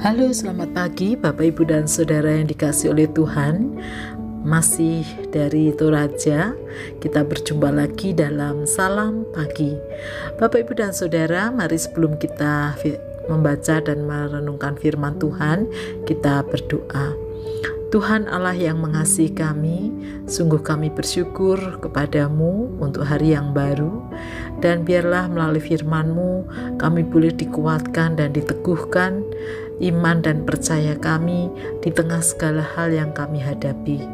Halo, selamat pagi Bapak, Ibu, dan Saudara yang dikasihi oleh Tuhan. Masih dari Toraja, kita berjumpa lagi dalam Salam Pagi. Bapak, Ibu, dan Saudara, mari sebelum kita membaca dan merenungkan firman Tuhan, kita berdoa. Tuhan Allah yang mengasihi kami, sungguh kami bersyukur kepadamu untuk hari yang baru, dan biarlah melalui firman-Mu kami boleh dikuatkan dan diteguhkan iman dan percaya kami di tengah segala hal yang kami hadapi.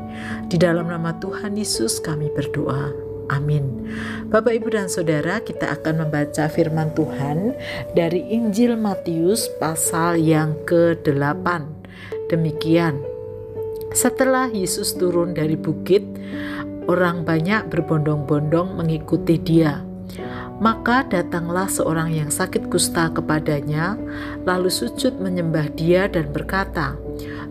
Di dalam nama Tuhan Yesus kami berdoa. Amin. Bapak, Ibu, dan Saudara, kita akan membaca firman Tuhan dari Injil Matius pasal yang ke-8. Demikian. Setelah Yesus turun dari bukit, orang banyak berbondong-bondong mengikuti Dia. Maka datanglah seorang yang sakit kusta kepadanya, lalu sujud menyembah Dia dan berkata,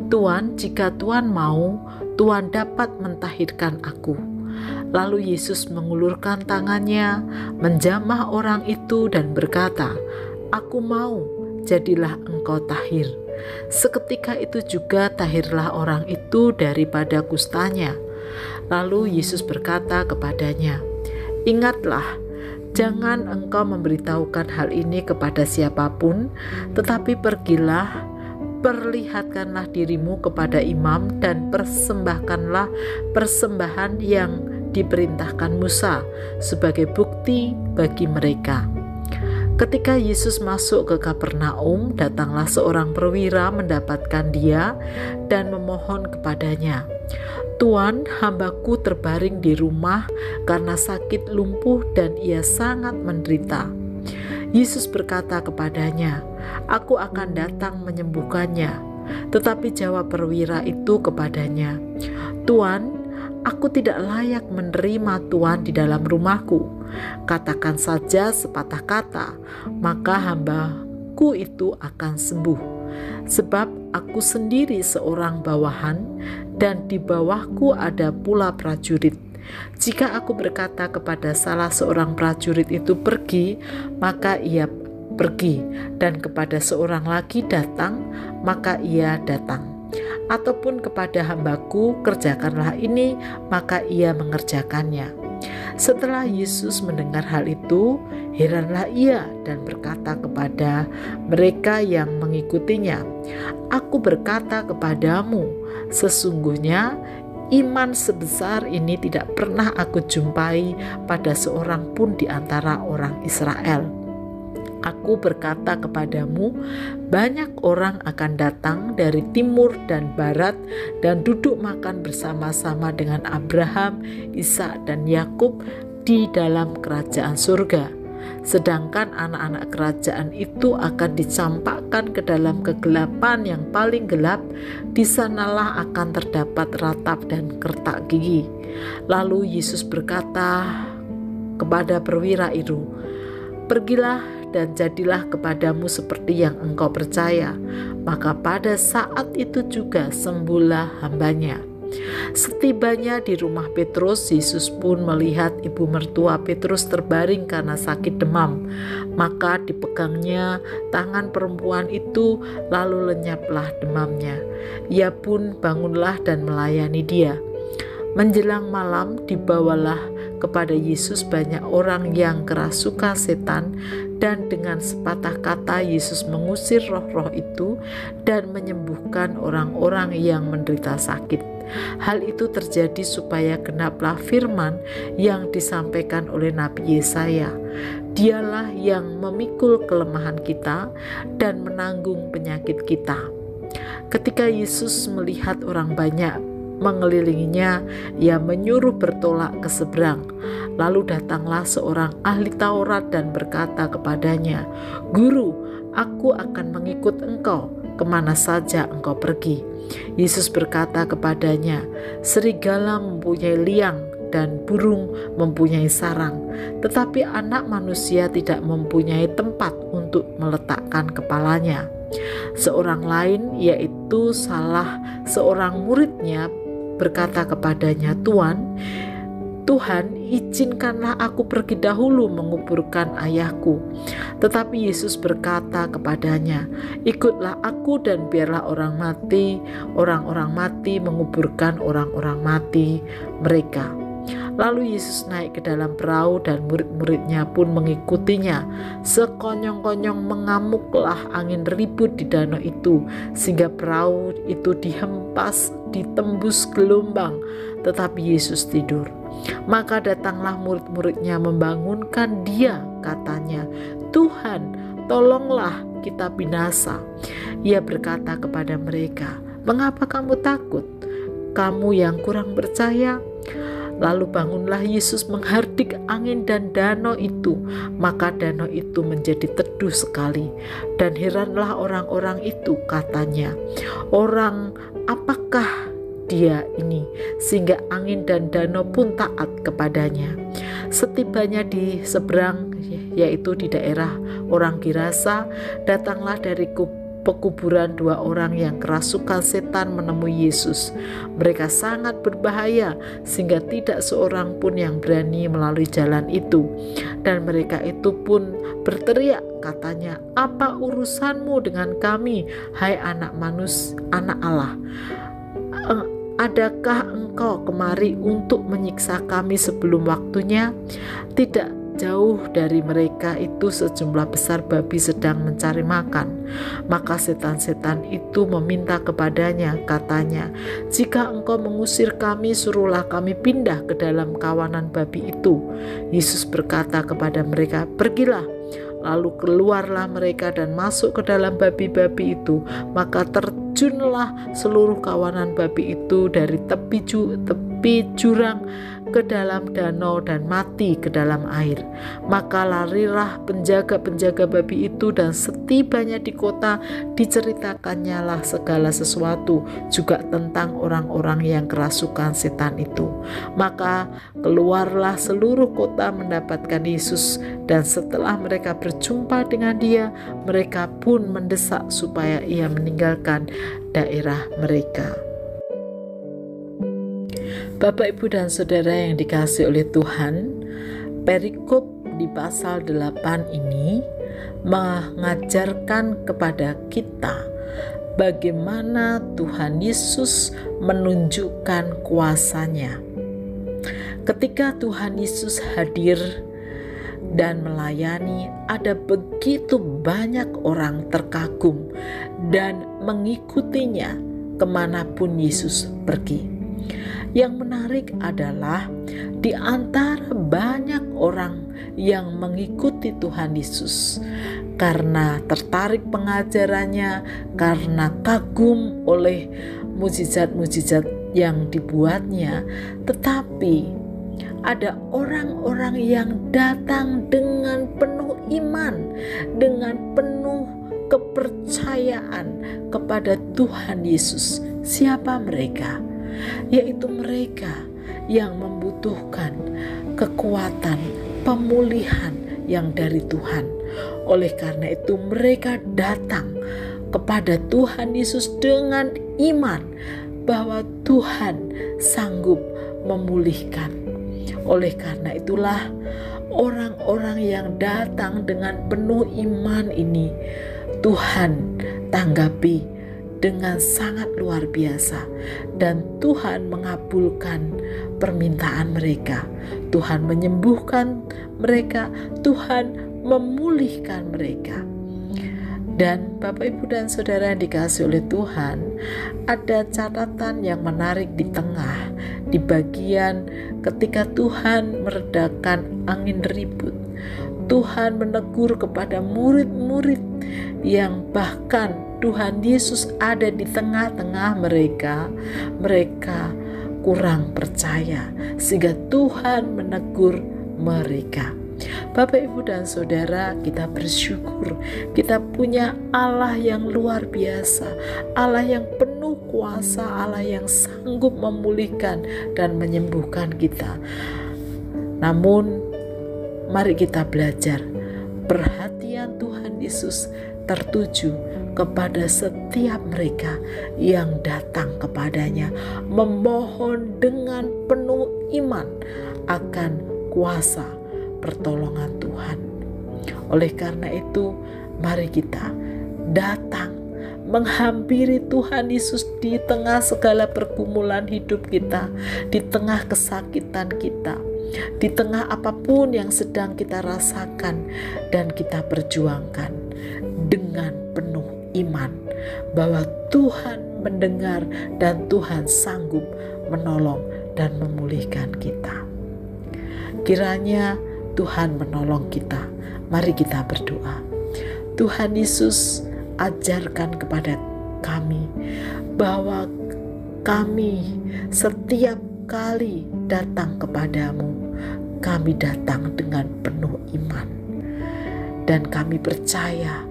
"Tuan, jika Tuan mau, Tuan dapat mentahirkan aku." Lalu Yesus mengulurkan tangannya, menjamah orang itu dan berkata, "Aku mau, jadilah engkau tahir." Seketika itu juga tahirlah orang itu daripada kustanya. Lalu Yesus berkata kepadanya, "Ingatlah, jangan engkau memberitahukan hal ini kepada siapapun, tetapi pergilah, perlihatkanlah dirimu kepada imam dan persembahkanlah persembahan yang diperintahkan Musa sebagai bukti bagi mereka." Ketika Yesus masuk ke Kapernaum, datanglah seorang perwira mendapatkan Dia dan memohon kepadanya, "Tuan, hambaku terbaring di rumah karena sakit lumpuh dan ia sangat menderita." Yesus berkata kepadanya, "Aku akan datang menyembuhkannya." Tetapi jawab perwira itu kepadanya, "Tuan, aku tidak layak menerima Tuan di dalam rumahku. Katakan saja sepatah kata, maka hambaku itu akan sembuh. Sebab aku sendiri seorang bawahan, dan di bawahku ada pula prajurit. Jika aku berkata kepada salah seorang prajurit itu pergi, maka ia pergi, dan kepada seorang lagi datang, maka ia datang. Ataupun kepada hambaku, kerjakanlah ini, maka ia mengerjakannya." Setelah Yesus mendengar hal itu, heranlah ia dan berkata kepada mereka yang mengikutinya, "Aku berkata kepadamu, sesungguhnya iman sebesar ini tidak pernah aku jumpai pada seorang pun di antara orang Israel. Aku berkata kepadamu, banyak orang akan datang dari timur dan barat dan duduk makan bersama-sama dengan Abraham, Ishak, dan Yakub di dalam kerajaan surga. Sedangkan anak-anak kerajaan itu akan dicampakkan ke dalam kegelapan yang paling gelap. Di sanalah akan terdapat ratap dan kertak gigi." Lalu Yesus berkata kepada perwira itu, "Pergilah dan jadilah kepadamu seperti yang engkau percaya." Maka pada saat itu juga sembuhlah hambanya. Setibanya di rumah Petrus, Yesus pun melihat ibu mertua Petrus terbaring karena sakit demam. Maka dipegangnya tangan perempuan itu, lalu lenyaplah demamnya. Ia pun bangunlah dan melayani dia. Menjelang malam dibawalah kepada Yesus banyak orang yang kerasukan setan, dan dengan sepatah kata Yesus mengusir roh-roh itu dan menyembuhkan orang-orang yang menderita sakit. Hal itu terjadi supaya genaplah firman yang disampaikan oleh Nabi Yesaya, "Dialah yang memikul kelemahan kita dan menanggung penyakit kita." Ketika Yesus melihat orang banyak mengelilinginya, ia menyuruh bertolak ke seberang. Lalu datanglah seorang ahli Taurat dan berkata kepadanya, "Guru, aku akan mengikut engkau kemana saja engkau pergi." Yesus berkata kepadanya, "Serigala mempunyai liang dan burung mempunyai sarang, tetapi Anak Manusia tidak mempunyai tempat untuk meletakkan kepalanya." Seorang lain, yaitu salah seorang muridnya, berkata kepadanya, "Tuan, "Tuhan, izinkanlah aku pergi dahulu menguburkan ayahku." Tetapi Yesus berkata kepadanya, "Ikutlah aku dan biarlah orang-orang mati menguburkan orang-orang mati mereka." Lalu Yesus naik ke dalam perahu dan murid-muridnya pun mengikutinya. Sekonyong-konyong mengamuklah angin ribut di danau itu, sehingga perahu itu ditembus gelombang, tetapi Yesus tidur. Maka datanglah murid-muridnya membangunkan dia, katanya, "Tuhan, tolonglah, kita binasa." Ia berkata kepada mereka, "Mengapa kamu takut? Kamu yang kurang percaya?" Lalu bangunlah Yesus menghardik angin dan danau itu, maka danau itu menjadi teduh sekali. Dan heranlah orang-orang itu, katanya, "Orang apakah dia ini, sehingga angin dan danau pun taat kepadanya?" Setibanya di seberang, yaitu di daerah orang Gerasa, datanglah dari pekuburan 2 orang yang kerasukan setan menemui Yesus. Mereka sangat berbahaya sehingga tidak seorang pun yang berani melalui jalan itu. Dan mereka itu pun berteriak, katanya, "Apa urusanmu dengan kami, hai anak Allah? Adakah engkau kemari untuk menyiksa kami sebelum waktunya?" Tidak jauh dari mereka itu sejumlah besar babi sedang mencari makan. Maka setan-setan itu meminta kepadanya, katanya, "Jika engkau mengusir kami, suruhlah kami pindah ke dalam kawanan babi itu." Yesus berkata kepada mereka, "Pergilah." Lalu keluarlah mereka dan masuk ke dalam babi-babi itu. Maka terjunlah seluruh kawanan babi itu dari tepi jurang ke dalam danau dan mati ke dalam air. Maka larilah penjaga-penjaga babi itu, dan setibanya di kota diceritakannya lah segala sesuatu juga tentang orang-orang yang kerasukan setan itu. Maka keluarlah seluruh kota mendapatkan Yesus, dan setelah mereka berjumpa dengan dia, mereka pun mendesak supaya ia meninggalkan daerah mereka. Bapak, Ibu, dan Saudara yang dikasihi oleh Tuhan, perikop di pasal 8 ini mengajarkan kepada kita bagaimana Tuhan Yesus menunjukkan kuasa-Nya. Ketika Tuhan Yesus hadir dan melayani, ada begitu banyak orang terkagum dan mengikutinya kemanapun Yesus pergi. Yang menarik adalah di antara banyak orang yang mengikuti Tuhan Yesus karena tertarik pengajarannya, karena kagum oleh mujizat-mujizat yang dibuatnya, tetapi ada orang-orang yang datang dengan penuh iman, dengan penuh kepercayaan kepada Tuhan Yesus. Siapa mereka? Yaitu mereka yang membutuhkan kekuatan pemulihan yang dari Tuhan. Oleh karena itu mereka datang kepada Tuhan Yesus dengan iman bahwa Tuhan sanggup memulihkan. Oleh karena itulah orang-orang yang datang dengan penuh iman ini Tuhan tanggapi dengan sangat luar biasa, dan Tuhan mengabulkan permintaan mereka. Tuhan menyembuhkan mereka, Tuhan memulihkan mereka. Dan Bapak, Ibu, dan Saudara yang dikasihi oleh Tuhan, ada catatan yang menarik di tengah, di bagian ketika Tuhan meredakan angin ribut. Tuhan menegur kepada murid-murid yang bahkan Tuhan Yesus ada di tengah-tengah mereka kurang percaya, sehingga Tuhan menegur mereka. Bapak, Ibu, dan Saudara, kita bersyukur kita punya Allah yang luar biasa, Allah yang penuh kuasa, Allah yang sanggup memulihkan dan menyembuhkan kita. Namun mari kita belajar, perhatian Tuhan Yesus tertuju kepada setiap mereka yang datang kepadanya, memohon dengan penuh iman akan kuasa pertolongan Tuhan. Oleh karena itu, mari kita datang menghampiri Tuhan Yesus di tengah segala pergumulan hidup kita, di tengah kesakitan kita, di tengah apapun yang sedang kita rasakan dan kita perjuangkan dengan penuh iman bahwa Tuhan mendengar dan Tuhan sanggup menolong dan memulihkan kita. Kiranya Tuhan menolong kita. Mari kita berdoa. Tuhan Yesus, ajarkan kepada kami bahwa kami setiap kali datang kepadamu, kami datang dengan penuh iman. Dan kami percaya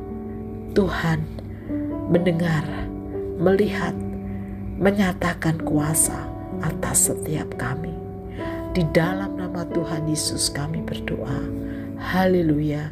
Tuhan mendengar, melihat, menyatakan kuasa atas setiap kami. Di dalam nama Tuhan Yesus kami berdoa. Haleluya.